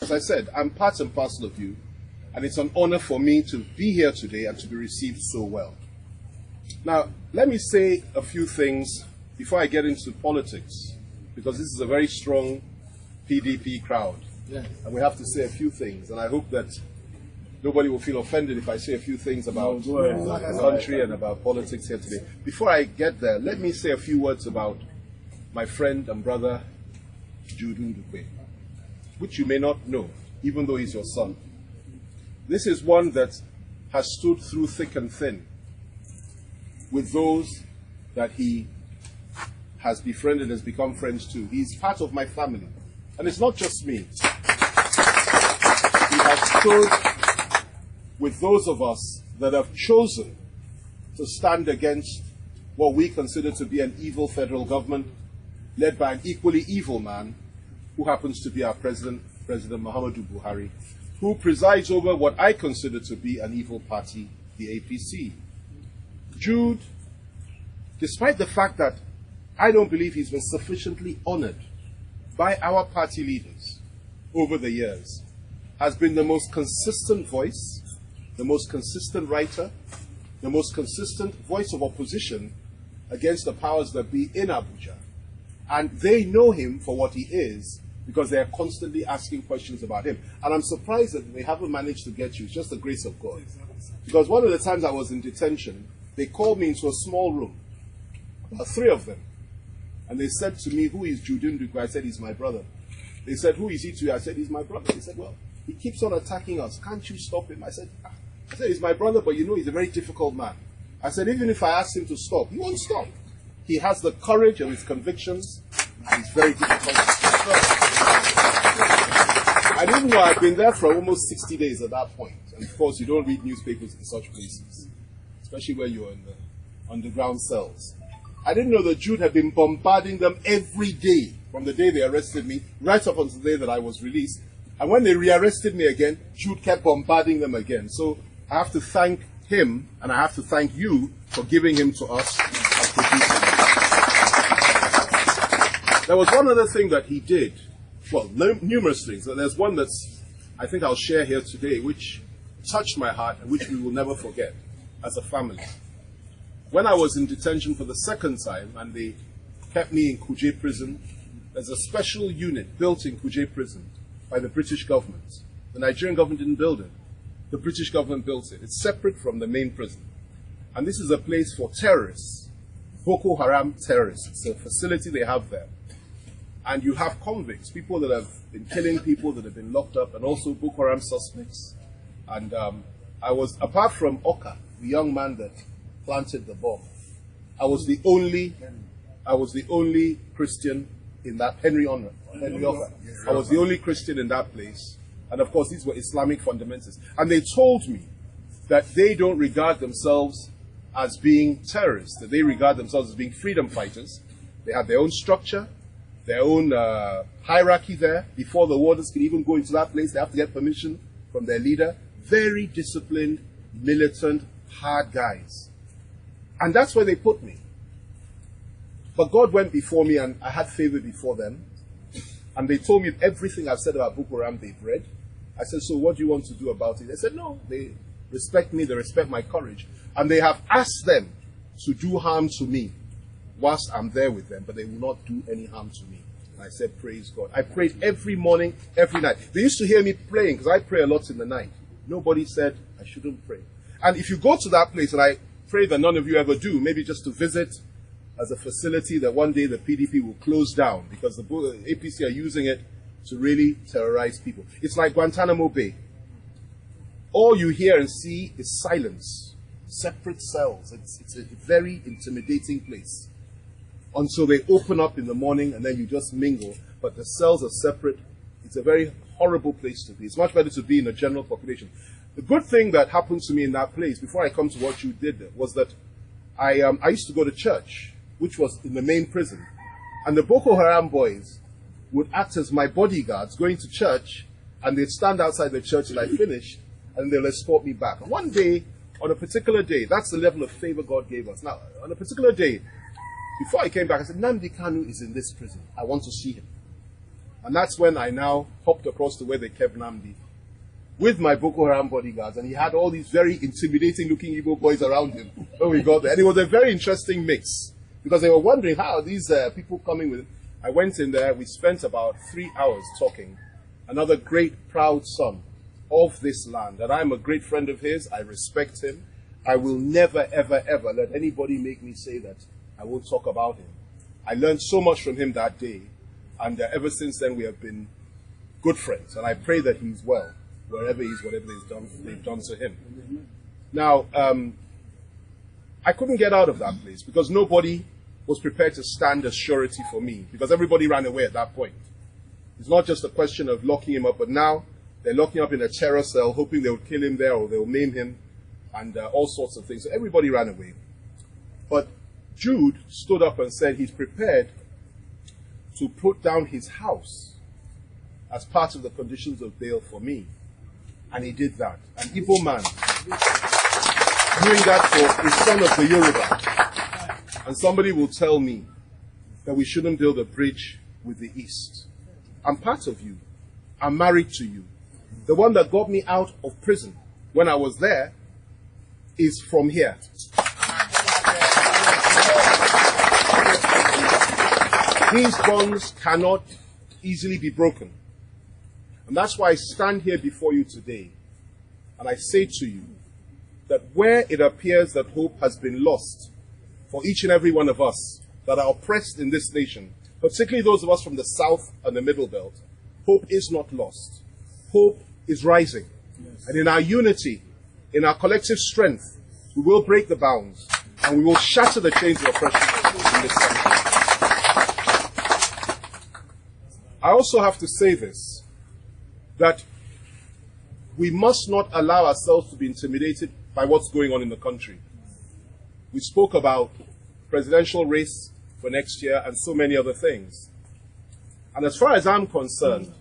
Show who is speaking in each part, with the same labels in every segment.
Speaker 1: As I said, I'm part and parcel of you, and it's an honor for me to be here today and to be received so well. Now, let me say a few things before I get into politics, because this is a very strong PDP crowd, and we have to say a few things, and I hope that nobody will feel offended if I say a few things about the country and about politics here today. Before I get there, let me say a few words about my friend and brother, Jude Ndukwe, which you may not know, even though he's your son. This is one that has stood through thick and thin with those that he has befriended, has become friends to. He's part of my family. And it's not just me. He has stood with those of us that have chosen to stand against what we consider to be an evil federal government led by an equally evil man who happens to be our president, President Muhammadu Buhari, who presides over what I consider to be an evil party, the APC. Jude, despite the fact that I don't believe he's been sufficiently honored by our party leaders over the years, has been the most consistent voice, the most consistent writer, the most consistent voice of opposition against the powers that be in Abuja. And they know him for what he is because they are constantly asking questions about him. And I'm surprised that they haven't managed to get you. It's just the grace of God. Because one of the times I was in detention, they called me into a small room, about 3 of them. And they said to me, "Who is Jude Ndukwe?" I said, "He's my brother." They said, "Who is he to you?" I said, "He's my brother." They said, "Well, he keeps on attacking us. Can't you stop him?" I said, "He's my brother, but you know he's a very difficult man." I said, "Even if I ask him to stop, he won't stop. He has the courage of his convictions, and he's very difficult to stop." And even though I've been there for almost 60 days at that point, and of course you don't read newspapers in such places, especially where you're in the underground cells, I didn't know that Jude had been bombarding them every day from the day they arrested me, right up until the day that I was released. And when they rearrested me again, Jude kept bombarding them again. So I have to thank him, and I have to thank you for giving him to us as producers. There was one other thing that he did. Well, numerous things. There's one that's, I think I'll share here today, which touched my heart and which we will never forget as a family. When I was in detention for the second time and they kept me in Kuje prison, there's a special unit built in Kuje prison by the British government. The Nigerian government didn't build it. The British government built it. It's separate from the main prison. And this is a place for terrorists, Boko Haram terrorists. It's a facility they have there. And you have convicts, people that have been killing people, that have been locked up, and also Boko Haram suspects. And I was, apart from Oka, the young man that planted the bomb, I was the only Christian in that, Henry Oka. I was the only Christian in that place. And of course, these were Islamic fundamentalists. And they told me that they don't regard themselves as being terrorists, that they regard themselves as being freedom fighters. They have their own structure, their own hierarchy there. Before the warders can even go into that place, they have to get permission from their leader. Very disciplined, militant, hard guys. And that's where they put me. But God went before me, and I had favor before them. And they told me everything I've said about Boko Haram they've read. I said, "So what do you want to do about it?" They said, "No, they respect me, they respect my courage. And they have asked them to do harm to me whilst I'm there with them, but they will not do any harm to me." And I said, "Praise God." I prayed every morning, every night. They used to hear me praying, because I pray a lot in the night. Nobody said I shouldn't pray. And if you go to that place, and I pray that none of you ever do, maybe just to visit as a facility that one day the PDP will close down, because the APC are using it to really terrorize people. It's like Guantanamo Bay. All you hear and see is silence, separate cells. It's a very intimidating place until they open up in the morning, and then you just mingle. But the cells are separate. It's a very horrible place to be. It's much better to be in a general population. The good thing that happened to me in that place, before I come to what you did there, was that I used to go to church, which was in the main prison. And the Boko Haram boys would act as my bodyguards going to church, and they'd stand outside the church till I finished, and they'll escort me back. And one day, on a particular day, that's the level of favor God gave us. Now, on a particular day, before I came back, I said, "Nnamdi Kanu is in this prison. I want to see him." And that's when I now hopped across to where they kept Nnamdi with my Boko Haram bodyguards, and he had all these very intimidating looking Igbo boys around him when we got there. And it was a very interesting mix, because they were wondering how are these people coming with. I went in there, we spent about 3 hours talking. Another great, proud son of this land, and I'm a great friend of his. I respect him. I will never, ever, ever let anybody make me say that I won't talk about him. I learned so much from him that day, and ever since then we have been good friends, and I pray that he's well, wherever he is, whatever they've done to him. Now, I couldn't get out of that place because nobody was prepared to stand as surety for me, because everybody ran away at that point. It's not just a question of locking him up, but now they're locking him up in a terror cell, hoping they'll kill him there or they'll maim him, and all sorts of things. So everybody ran away. But Jude stood up and said he's prepared to put down his house as part of the conditions of bail for me. And he did that. An Igbo man doing that for a son of the Yoruba. And somebody will tell me that we shouldn't build a bridge with the East. I'm part of you. I'm married to you. The one that got me out of prison when I was there is from here. These bonds cannot easily be broken. And that's why I stand here before you today and I say to you that where it appears that hope has been lost for each and every one of us that are oppressed in this nation, particularly those of us from the South and the Middle Belt, hope is not lost. Hope is rising. Yes. And in our unity, in our collective strength, we will break the bounds and we will shatter the chains of oppression in this country. I also have to say this, that we must not allow ourselves to be intimidated by what's going on in the country. We spoke about presidential race for next year and so many other things. And as far as I'm concerned,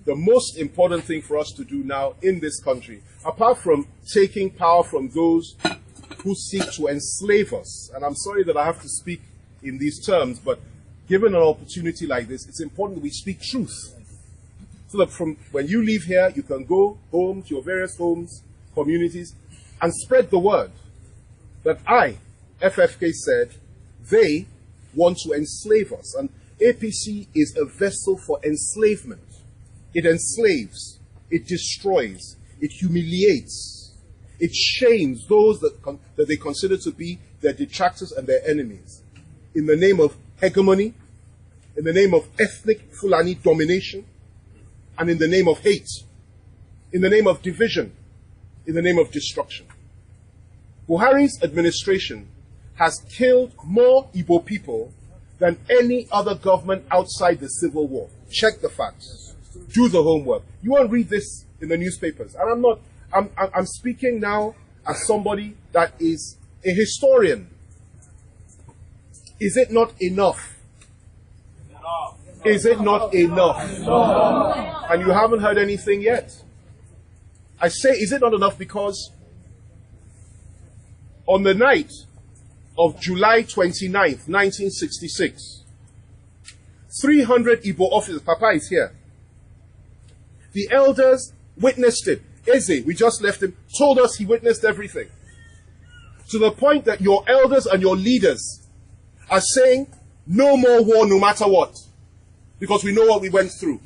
Speaker 1: the most important thing for us to do now in this country, apart from taking power from those who seek to enslave us, and I'm sorry that I have to speak in these terms, but given an opportunity like this, it's important that we speak truth. So that from when you leave here, you can go home to your various homes, communities, and spread the word that FFK said, they want to enslave us. And APC is a vessel for enslavement. It enslaves, it destroys, it humiliates, it shames those that they consider to be their detractors and their enemies. In the name of hegemony, in the name of ethnic Fulani domination, and in the name of hate, in the name of division, in the name of destruction. Buhari's administration has killed more Igbo people than any other government outside the Civil War. Check the facts. Do the homework. You won't read this in the newspapers. And I'm speaking now as somebody that is a historian. Is it not enough? Is it not enough? And you haven't heard anything yet. I say, is it not enough because on the night of July 29th, 1966, 300 Igbo officers, Papa is here. The elders witnessed it. Eze, we just left him, told us he witnessed everything. To the point that your elders and your leaders are saying, no more war no matter what. Because we know what we went through.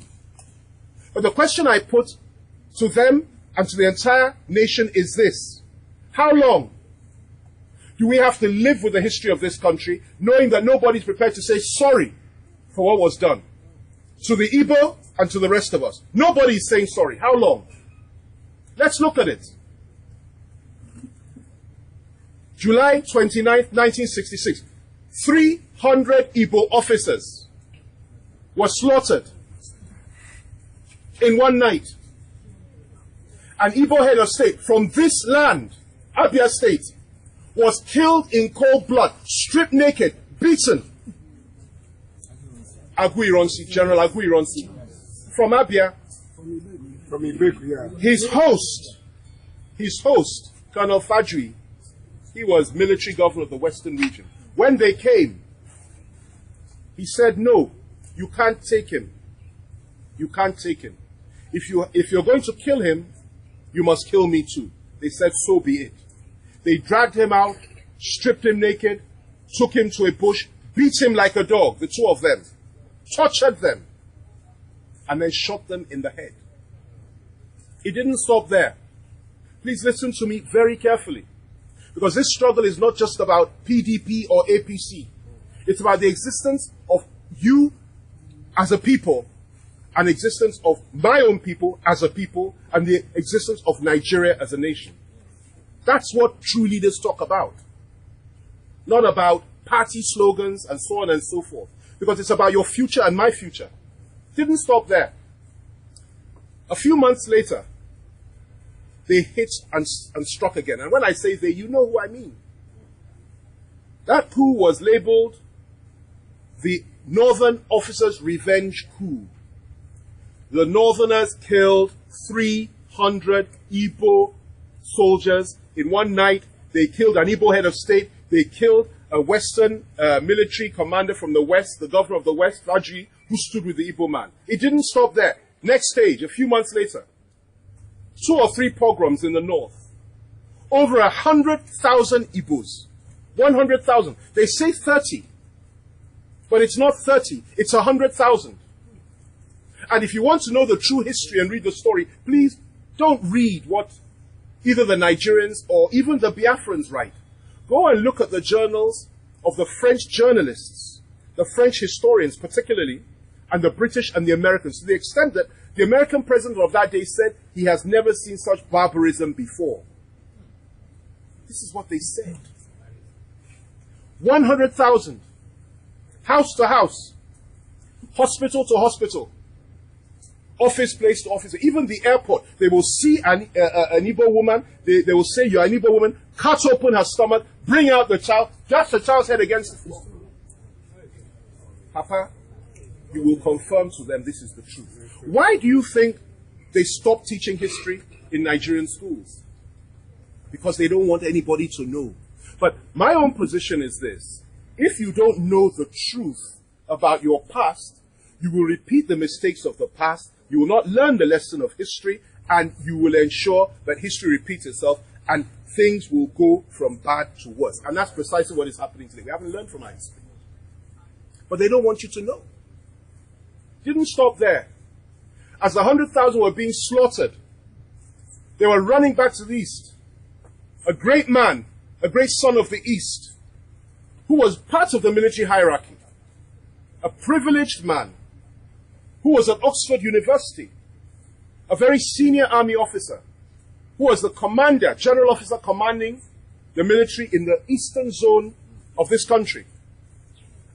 Speaker 1: But the question I put to them and to the entire nation is this. How long do we have to live with the history of this country, knowing that nobody's prepared to say sorry for what was done? To the Igbo and to the rest of us. Nobody is saying sorry. How long? Let's look at it. July 29th, 1966. 300 Igbo officers were slaughtered in one night. An Igbo head of state from this land, Abia State, was killed in cold blood, stripped naked, beaten. General Aguironsi, from Abia.
Speaker 2: From Igbo, yeah.
Speaker 1: His host, Colonel Fajri, he was military governor of the Western region. When they came, he said, no, you can't take him. You can't take him. If you're going to kill him, you must kill me too. They said, so be it. They dragged him out, stripped him naked, took him to a bush, beat him like a dog, the two of them, tortured them, and then shot them in the head. It didn't stop there. Please listen to me very carefully, because this struggle is not just about PDP or APC. It's about the existence of you as a people, an existence of my own people as a people, and the existence of Nigeria as a nation. That's what true leaders talk about. Not about party slogans and so on and so forth. Because it's about your future and my future. Didn't stop there. A few months later, they hit and struck again. And when I say they, you know who I mean. That coup was labeled the Northern Officers' Revenge Coup. The Northerners killed 300 Igbo soldiers in one night. They killed an Igbo head of state. They killed a Western military commander from the West, the governor of the West, Raji, who stood with the Igbo man. It didn't stop there. Next stage, a few months later, 2 or 3 pogroms in the north. Over 100,000 Igbos. 100,000. They say 30. But it's not 30. It's 100,000. And if you want to know the true history and read the story, please don't read what either the Nigerians or even the Biafrans write. Go and look at the journals of the French journalists, the French historians particularly, and the British and the Americans, to the extent that the American president of that day said he has never seen such barbarism before. This is what they said. 100,000. House to house. Hospital to hospital. Office place to office. Even the airport, they will see an Igbo woman. They will say, you're an Igbo woman. Cut open her stomach. Bring out the child. Dash the child's head against the floor. Papa, you will confirm to them this is the truth. Why do you think they stopped teaching history in Nigerian schools? Because they don't want anybody to know. But my own position is this. If you don't know the truth about your past, you will repeat the mistakes of the past, you will not learn the lesson of history, and you will ensure that history repeats itself and things will go from bad to worse. And that's precisely what is happening today. We haven't learned from our history. But they don't want you to know. Didn't stop there. As the 100,000 were being slaughtered, they were running back to the east. A great man, a great son of the East, who was part of the military hierarchy, a privileged man, who was at Oxford University, a very senior army officer, who was the commander, general officer commanding the military in the eastern zone of this country,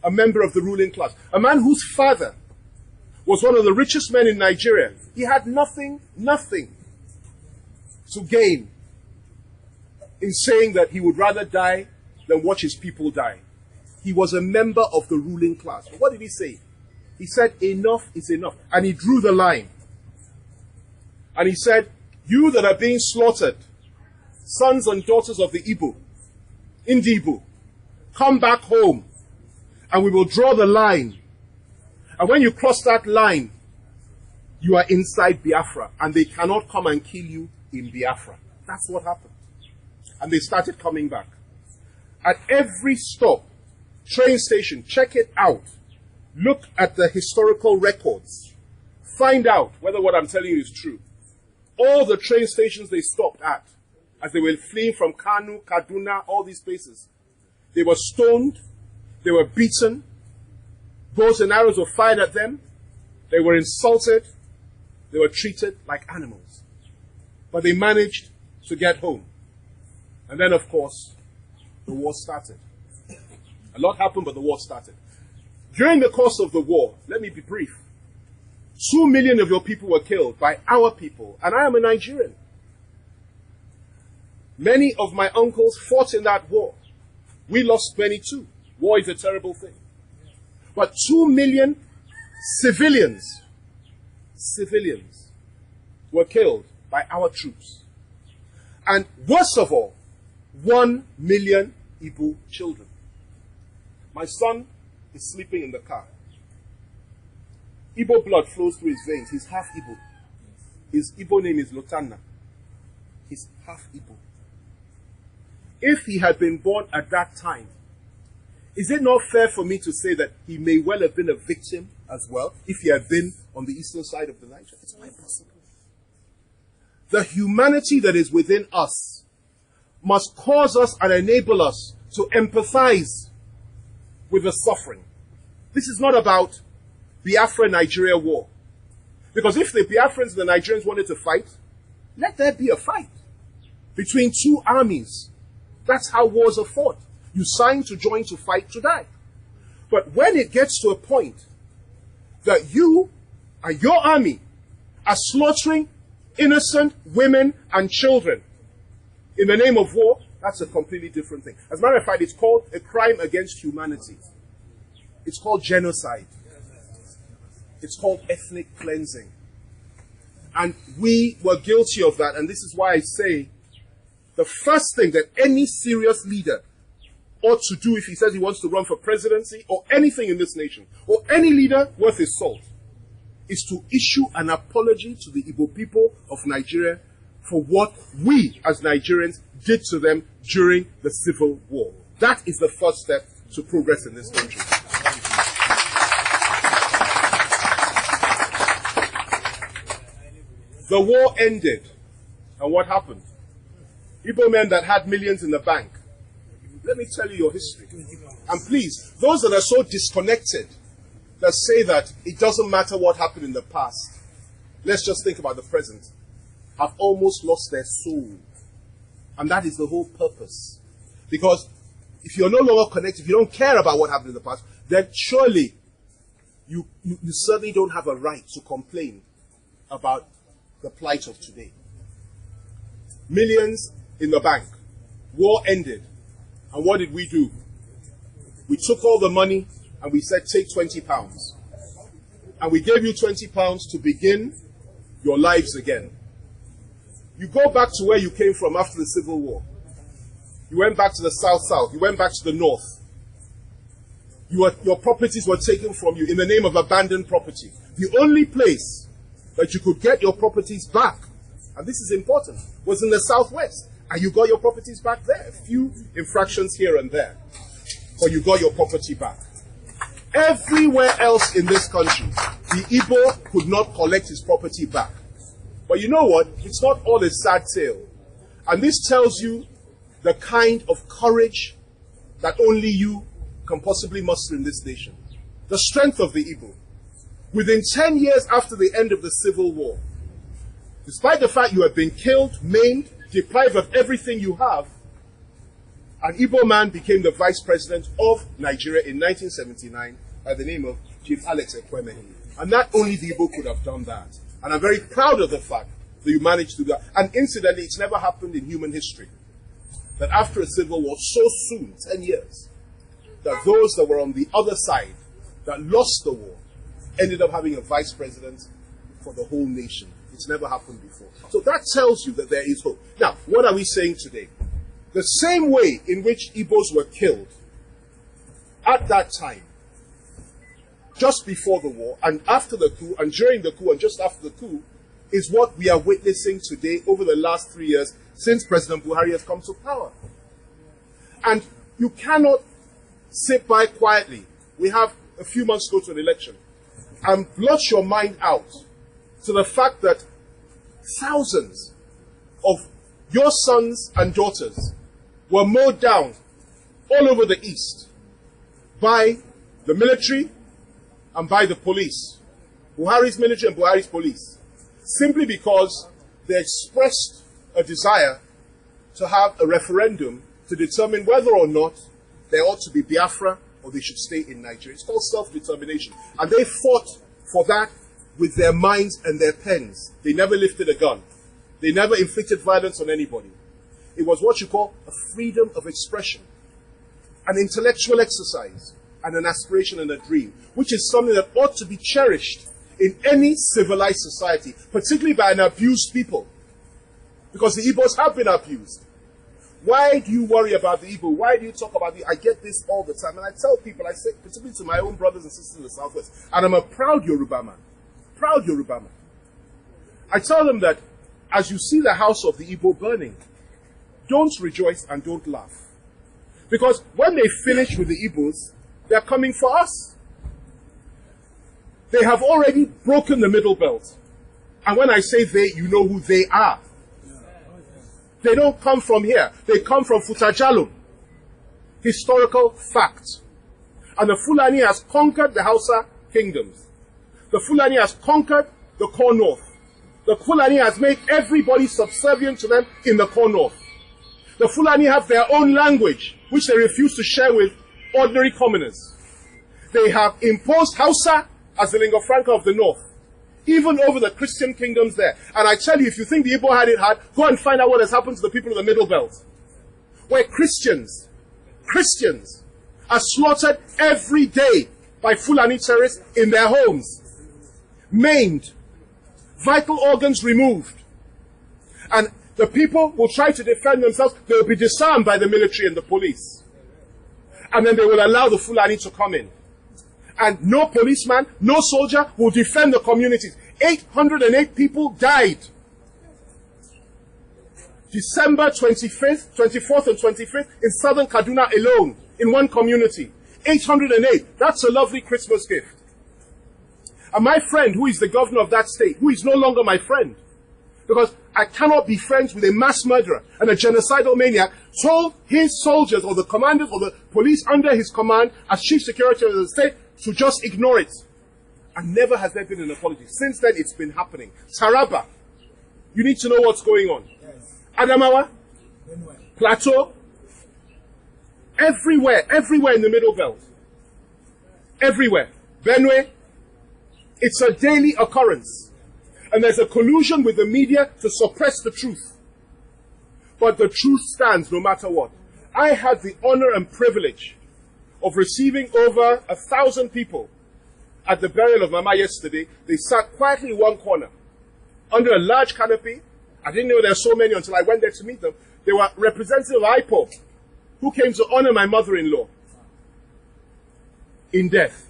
Speaker 1: a member of the ruling class, a man whose father was one of the richest men in Nigeria. He had nothing to gain in saying that he would rather die than watch his people die. He was a member of the ruling class. But what did he say? He said, enough is enough. And he drew the line. And he said, you that are being slaughtered, sons and daughters of the Igbo, Igbo, come back home and we will draw the line. And when you cross that line, you are inside Biafra and they cannot come and kill you in Biafra. That's what happened. And they started coming back. At every stop, train station, check it out. Look at the historical records. Find out whether what I'm telling you is true. All the train stations they stopped at, as they were fleeing from Kanu, Kaduna, all these places, they were stoned, they were beaten, bows and arrows were fired at them, they were insulted, they were treated like animals. But they managed to get home. And then, of course, the war started. A lot happened, but the war started. During the course of the war, let me be brief, 2 million of your people were killed by our people, and I am a Nigerian. Many of my uncles fought in that war. We lost many too. War is a terrible thing. But 2 million civilians were killed by our troops. And worst of all, 1 million Igbo children. My son is sleeping in the car. Igbo blood flows through his veins. He's half Igbo. His Igbo name is Lotanna. He's half Igbo. If he had been born at that time, is it not fair for me to say that he may well have been a victim as well if he had been on the eastern side of the Niger? It's quite possible. The humanity that is within us must cause us and enable us to empathize with the suffering. This is not about Biafra-Nigeria war. Because if the Biafrans and the Nigerians wanted to fight, let there be a fight between two armies. That's how wars are fought. You sign to join to fight to die. But when it gets to a point that you and your army are slaughtering innocent women and children in the name of war, that's a completely different thing. As a matter of fact, it's called a crime against humanity. It's called genocide. It's called ethnic cleansing. And we were guilty of that. And this is why I say the first thing that any serious leader ought to do if he says he wants to run for presidency or anything in this nation, or any leader worth his salt, is to issue an apology to the Igbo people of Nigeria for what we as Nigerians did to them during the Civil War. That is the first step to progress in this country. The war ended, and what happened? Igbo men that had millions in the bank. Let me tell you your history. And please, those that are so disconnected, that say that it doesn't matter what happened in the past, let's just think about the present, have almost lost their soul. And that is the whole purpose. Because if you're no longer connected, if you don't care about what happened in the past, then surely you certainly don't have a right to complain about the plight of today. Millions in the bank. War ended. And what did we do? We took all the money and we said, take £20. And we gave you £20 to begin your lives again. You go back to where you came from after the Civil War. You went back to the South. You went back to the North. Your properties were taken from you in the name of abandoned property. The only place that you could get your properties back, and this is important, was in the Southwest. And you got your properties back there. A few infractions here and there. But you got your property back. Everywhere else in this country, the Igbo could not collect his property back. But you know what? It's not all a sad tale. And this tells you the kind of courage that only you can possibly muster in this nation. The strength of the Igbo. Within 10 years after the end of the Civil War, despite the fact you had been killed, maimed, deprived of everything you have, an Igbo man became the vice president of Nigeria in 1979 by the name of Chief Alex Ekweme. And not only the Igbo could have done that. And I'm very proud of the fact that you managed to do that. And incidentally, it's never happened in human history that after a civil war, so soon, 10 years, that those that were on the other side, that lost the war, ended up having a vice president for the whole nation. It's never happened before. So that tells you that there is hope. Now, what are we saying today? The same way in which Igbos were killed at that time, just before the war, and after the coup, and during the coup, and just after the coup, is what we are witnessing today over the last 3 years since President Buhari has come to power. And you cannot sit by quietly. We have a few months to go to an election. And blot your mind out to the fact that thousands of your sons and daughters were mowed down all over the East by the military and by the police, Buhari's military and Buhari's police, simply because they expressed a desire to have a referendum to determine whether or not there ought to be Biafra or they should stay in Nigeria. It's called self-determination. And they fought for that with their minds and their pens. They never lifted a gun. They never inflicted violence on anybody. It was what you call a freedom of expression, an intellectual exercise, and an aspiration and a dream, which is something that ought to be cherished in any civilized society, particularly by an abused people. Because the Igbos have been abused. Why do you worry about the Igbo? Why do you talk about the... I get this all the time. And I tell people, I say, particularly to my own brothers and sisters in the Southwest, and I'm a proud Yoruba man. proud Yoruba man. I tell them that as you see the house of the Igbo burning, don't rejoice and don't laugh. Because when they finish with the Igbos, they're coming for us. They have already broken the middle belt. And when I say they, you know who they are. They don't come from here. They come from Futajalo. Historical fact. And the Fulani has conquered the Hausa kingdoms. The Fulani has conquered the core north. The Fulani has made everybody subservient to them in the core north. The Fulani have their own language, which they refuse to share with ordinary commoners. They have imposed Hausa as the lingua franca of the north, even over the Christian kingdoms there. And I tell you, if you think the Igbo had it hard, go and find out what has happened to the people of the Middle Belt, where Christians are slaughtered every day by Fulani terrorists in their homes, maimed, vital organs removed. And the people will try to defend themselves. They will be disarmed by the military and the police. And then they will allow the Fulani to come in. And no policeman, no soldier will defend the communities. 808 people died. December 25th, 24th and 25th in southern Kaduna alone, in one community. 808. That's a lovely Christmas gift. And my friend, who is the governor of that state, who is no longer my friend, because I cannot be friends with a mass murderer and a genocidal maniac, told his soldiers or the commanders or the police under his command as chief security of the state to just ignore it. And never has there been an apology. Since then, it's been happening. Taraba, you need to know what's going on. Yes. Adamawa, Plateau, everywhere in the Middle Belt. Everywhere. Benue, it's a daily occurrence. And there's a collusion with the media to suppress the truth. But the truth stands no matter what. I had the honor and privilege of receiving over 1,000 people at the burial of Mama yesterday. They sat quietly in one corner under a large canopy. I didn't know there were so many until I went there to meet them. They were representatives of IPOB who came to honor my mother-in-law in death.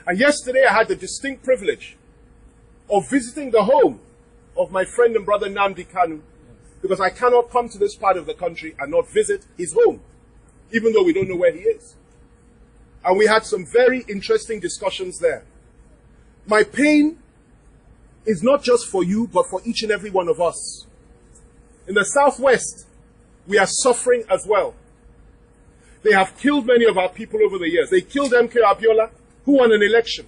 Speaker 1: And yesterday I had the distinct privilege of visiting the home of my friend and brother Nnamdi Kanu, because I cannot come to this part of the country and not visit his home, even though we don't know where he is. And we had some very interesting discussions there. My pain is not just for you, but for each and every one of us. In the Southwest, we are suffering as well. They have killed many of our people over the years. They killed MK Abiola, who won an election.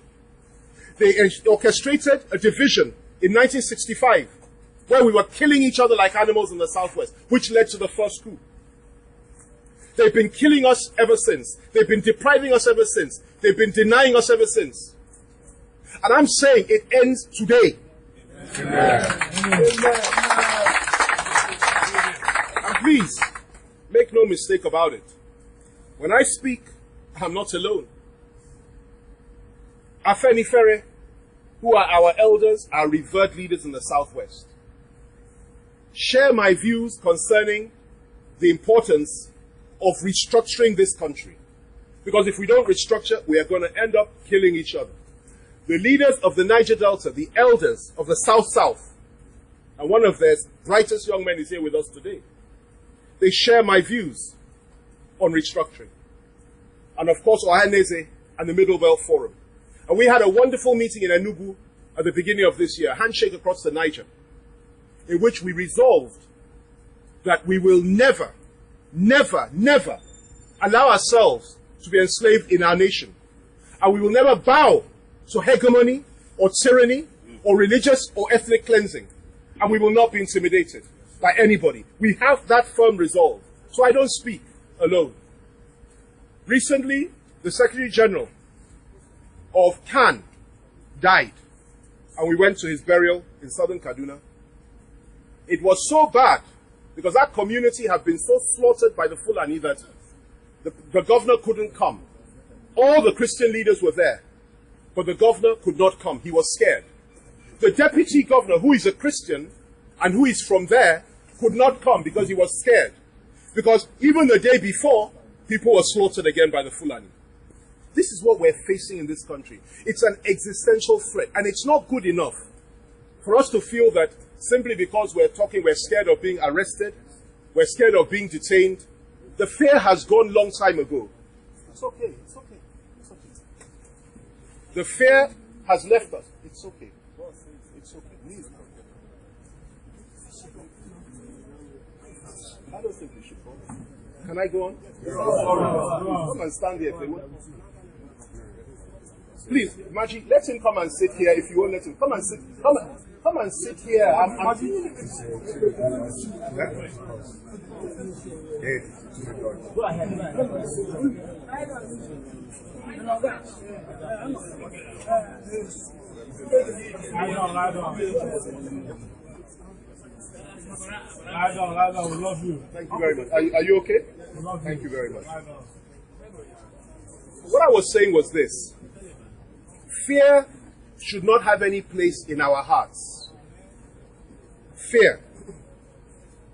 Speaker 1: They orchestrated a division in 1965, where we were killing each other like animals in the Southwest, which led to the first coup. They've been killing us ever since. They've been depriving us ever since. They've been denying us ever since. And I'm saying it ends today. Amen. Amen. And please, make no mistake about it. When I speak, I'm not alone. Afenifere, who are our elders, our revered leaders in the Southwest, share my views concerning the importance of restructuring this country. Because if we don't restructure, we are going to end up killing each other. The leaders of the Niger Delta, the elders of the South-South, and one of their brightest young men is here with us today. They share my views on restructuring. And of course, Ohaneze and the Middle Belt Forum. And we had a wonderful meeting in Enugu at the beginning of this year, a handshake across the Niger, in which we resolved that we will never, never, never allow ourselves to be enslaved in our nation. And we will never bow to hegemony or tyranny or religious or ethnic cleansing. And we will not be intimidated by anybody. We have that firm resolve. So I don't speak alone. Recently, the Secretary General of CAN died, and we went to his burial in southern Kaduna. It was so bad because that community had been so slaughtered by the Fulani that the governor couldn't come. All the Christian leaders were there, but the governor could not come. He was scared. The deputy governor, who is a Christian and who is from there, could not come because he was scared. Because even the day before, people were slaughtered again by the Fulani. This is what we're facing in this country. It's an existential threat, and it's not good enough for us to feel that simply because we're scared of being arrested, we're scared of being detained. The fear has gone long time ago. It's okay, it's okay, it's okay. The fear has left us. It's okay. It's okay. Leave. I don't think we should go. Can I go on? Come and stand here if they want. Please, Maggie, let him come and sit here if you won't let him. Come and sit. Come and sit here. Go ahead. Lie down. We love you. Thank you very much. Are you okay? Thank you very much. What I was saying was this. Fear should not have any place in our hearts. Fear.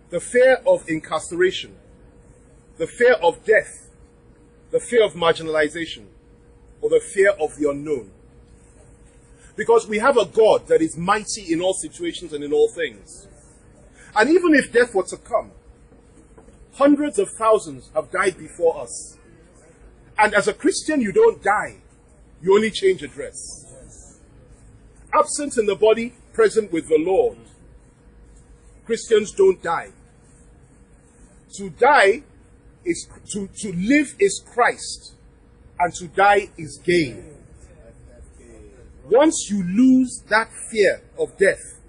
Speaker 1: The fear of incarceration. The fear of death. The fear of marginalization. Or the fear of the unknown. Because we have a God that is mighty in all situations and in all things. And even if death were to come, hundreds of thousands have died before us. And as a Christian, you don't die. You only change address. Absent in the body, present with the Lord. Christians don't die. To die is, to live is Christ. And to die is gain. Once you lose that fear of death,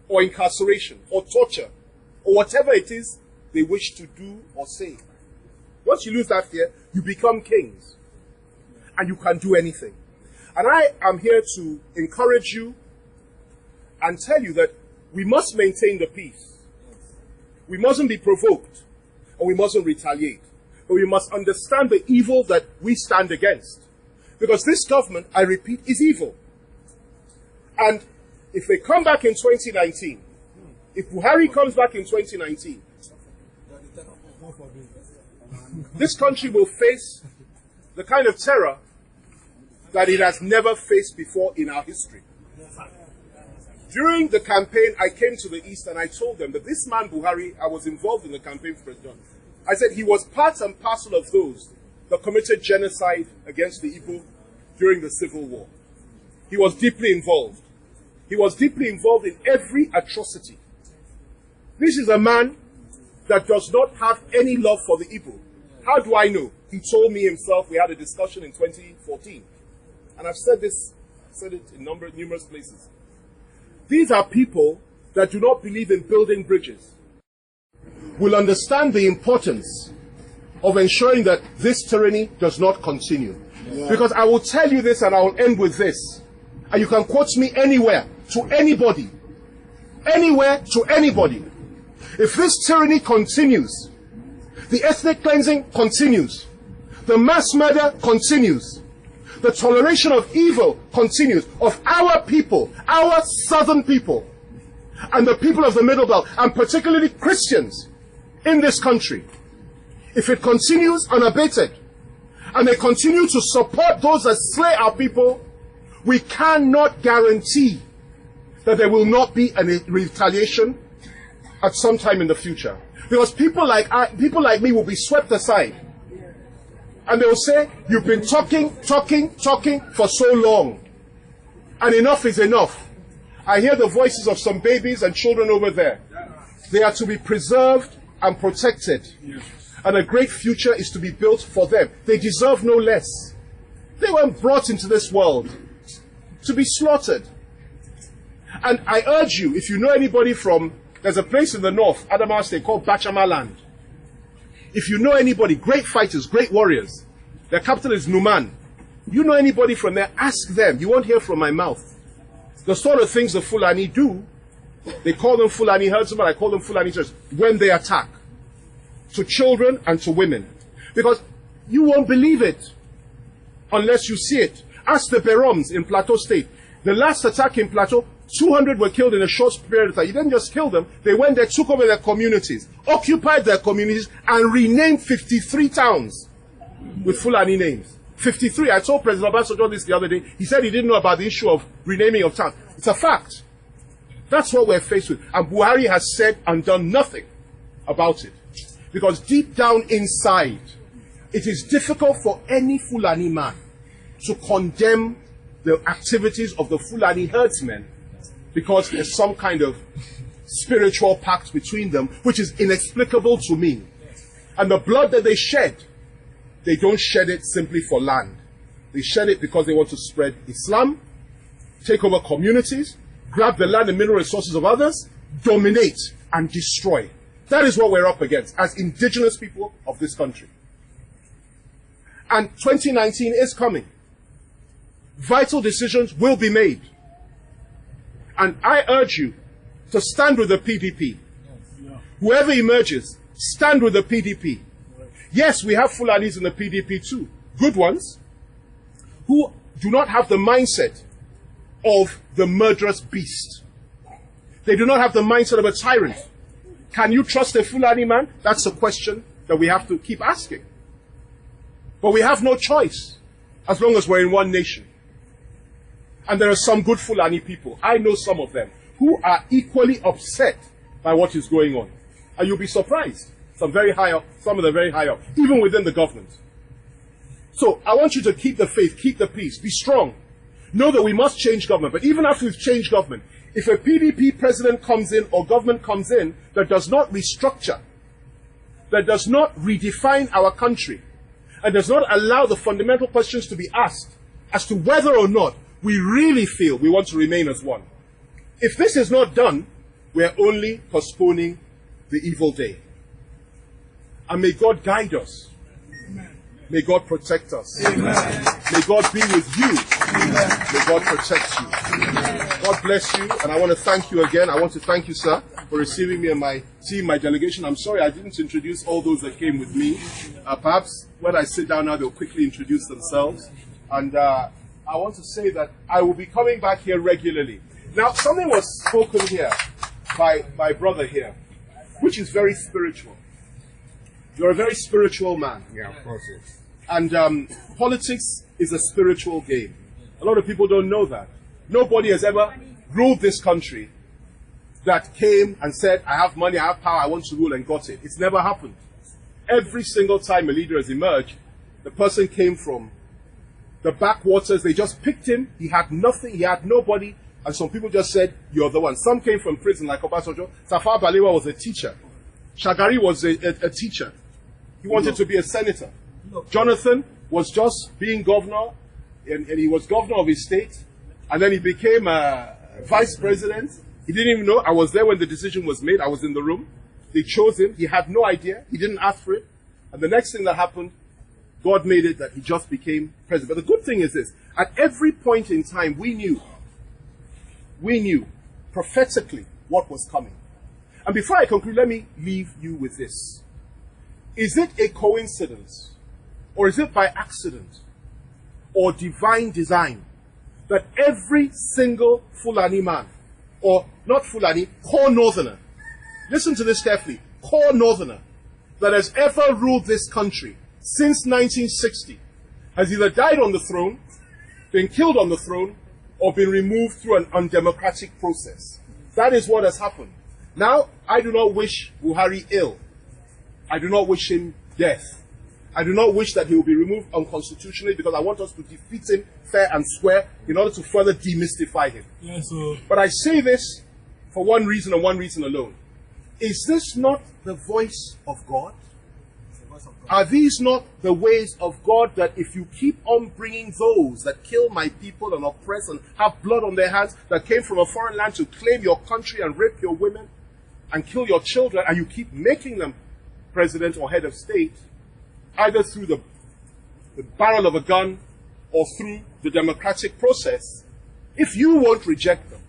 Speaker 1: or incarceration, or torture, or whatever it is they wish to do or say, once you lose that fear, you become kings. And you can do anything. And I am here to encourage you and tell you that we must maintain the peace. We mustn't be provoked, or we mustn't retaliate. But we must understand the evil that we stand against. Because this government, I repeat, is evil. And if they come back in 2019, if Buhari comes back in 2019, this country will face the kind of terror that it has never faced before in our history. During the campaign, I came to the East and I told them that this man Buhari, I was involved in the campaign for President. I said he was part and parcel of those that committed genocide against the Igbo during the Civil War. He was deeply involved. He was deeply involved in every atrocity. This is a man that does not have any love for the Igbo. How do I know? He told me himself. We had a discussion in 2014. And I've said it in numerous places. These are people that do not believe in building bridges. Will understand the importance of ensuring that this tyranny does not continue. Yeah. Because I will tell you this and I will end with this. And you can quote me anywhere, to anybody. Anywhere, to anybody. If this tyranny continues, the ethnic cleansing continues, the mass murder continues, the toleration of evil continues, of our people, our southern people, and the people of the Middle Belt, and particularly Christians in this country. If it continues unabated, and they continue to support those that slay our people, we cannot guarantee that there will not be a retaliation at some time in the future. Because people like me will be swept aside. And they will say, you've been talking for so long. And enough is enough. I hear the voices of some babies and children over there. They are to be preserved and protected. And a great future is to be built for them. They deserve no less. They weren't brought into this world to be slaughtered. And I urge you, if you know anybody from, there's a place in the north, Adamawa State, called Bachama Land. If you know anybody, great fighters, great warriors, their capital is Numan. You know anybody from there, ask them. You won't hear from my mouth. The sort of things the Fulani do, they call them Fulani herdsmen, I call them Fulani traders, when they attack. To children and to women. Because you won't believe it unless you see it. Ask the Beroms in Plateau State. The last attack in Plateau, 200 were killed in a short period of time. You didn't just kill them. They went there, took over their communities, occupied their communities, and renamed 53 towns with Fulani names. 53, I told President Obasanjo this the other day. He said he didn't know about the issue of renaming of towns. It's a fact. That's what we're faced with. And Buhari has said and done nothing about it. Because deep down inside, it is difficult for any Fulani man to condemn the activities of the Fulani herdsmen because there's some kind of spiritual pact between them, which is inexplicable to me. And the blood that they shed, they don't shed it simply for land. They shed it because they want to spread Islam, take over communities, grab the land and mineral resources of others, dominate and destroy. That is what we're up against as indigenous people of this country. And 2019 is coming. Vital decisions will be made. And I urge you to stand with the PDP. Whoever emerges, stand with the PDP. Yes, we have Fulanis in the PDP too. Good ones. Who do not have the mindset of the murderous beast. They do not have the mindset of a tyrant. Can you trust a Fulani man? That's a question that we have to keep asking. But we have no choice as long as we're in one nation. And there are some good Fulani people, I know some of them, who are equally upset by what is going on. And you'll be surprised. Some very high up, some of them very high up, even within the government. So I want you to keep the faith, keep the peace, be strong. Know that we must change government. But even after we've changed government, if a PDP president comes in or government comes in that does not restructure, that does not redefine our country, and does not allow the fundamental questions to be asked as to whether or not we really feel we want to remain as one. If this is not done, we're only postponing the evil day. And may God guide us. Amen. May God protect us. Amen. May God be with you. Amen. May God protect you. Amen. God bless you. And I want to thank you again. I want to thank you, sir, for receiving me and my team, my delegation. I'm sorry I didn't introduce all those that came with me. Perhaps when I sit down now, they'll quickly introduce themselves. And I want to say that I will be coming back here regularly. Now, something was spoken here by my brother here, which is very spiritual. You're a very spiritual man.
Speaker 2: Yeah, of course. Yes.
Speaker 1: And politics is a spiritual game. A lot of people don't know that. Nobody has ever ruled this country that came and said, I have money, I have power, I want to rule, and got it. It's never happened. Every single time a leader has emerged, the person came from the backwaters. They just picked him. He had nothing. He had nobody. And some people just said, you're the one. Some came from prison like Obasanjo. Tafawa Balewa was a teacher. Shagari was a teacher. He wanted to be a senator. Jonathan was just being governor, and he was governor of his state. And then he became a vice president. He didn't even know. I was there when the decision was made. I was in the room. They chose him. He had no idea. He didn't ask for it. And the next thing that happened, God made it that he just became president. But the good thing is this. At every point in time, we knew prophetically what was coming. And before I conclude, let me leave you with this. Is it a coincidence, or is it by accident, or divine design, that every single Fulani man, or not Fulani, core northerner, listen to this carefully, core northerner, that has ever ruled this country since 1960, has either died on the throne, been killed on the throne, or been removed through an undemocratic process? That is what has happened. Now, I do not wish Buhari ill. I do not wish him death. I do not wish that he will be removed unconstitutionally, because I want us to defeat him fair and square in order to further demystify him. Yes, sir. But I say this for one reason and one reason alone. Is this not the voice of God? Are these not the ways of God, that if you keep on bringing those that kill my people and oppress and have blood on their hands, that came from a foreign land to claim your country and rape your women and kill your children, and you keep making them president or head of state, either through the barrel of a gun or through the democratic process, if you won't reject them,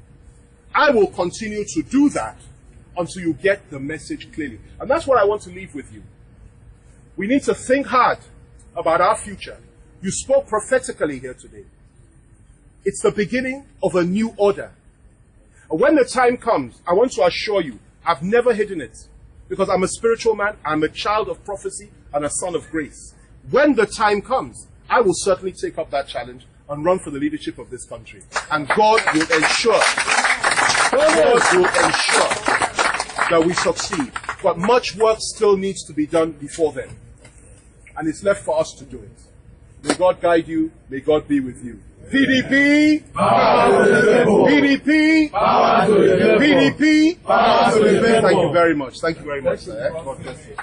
Speaker 1: I will continue to do that until you get the message clearly. And that's what I want to leave with you. We need to think hard about our future. You spoke prophetically here today. It's the beginning of a new order. And when the time comes, I want to assure you, I've never hidden it, because I'm a spiritual man, I'm a child of prophecy and a son of grace. When the time comes, I will certainly take up that challenge and run for the leadership of this country. And God will ensure that we succeed. But much work still needs to be done before then. And it's left for us to do it. May God guide you. May God be with you. PDP! Power to the people! PDP! Power to the people! PDP! Power to the people! Thank you very much. Thank you very much, sir. God bless you.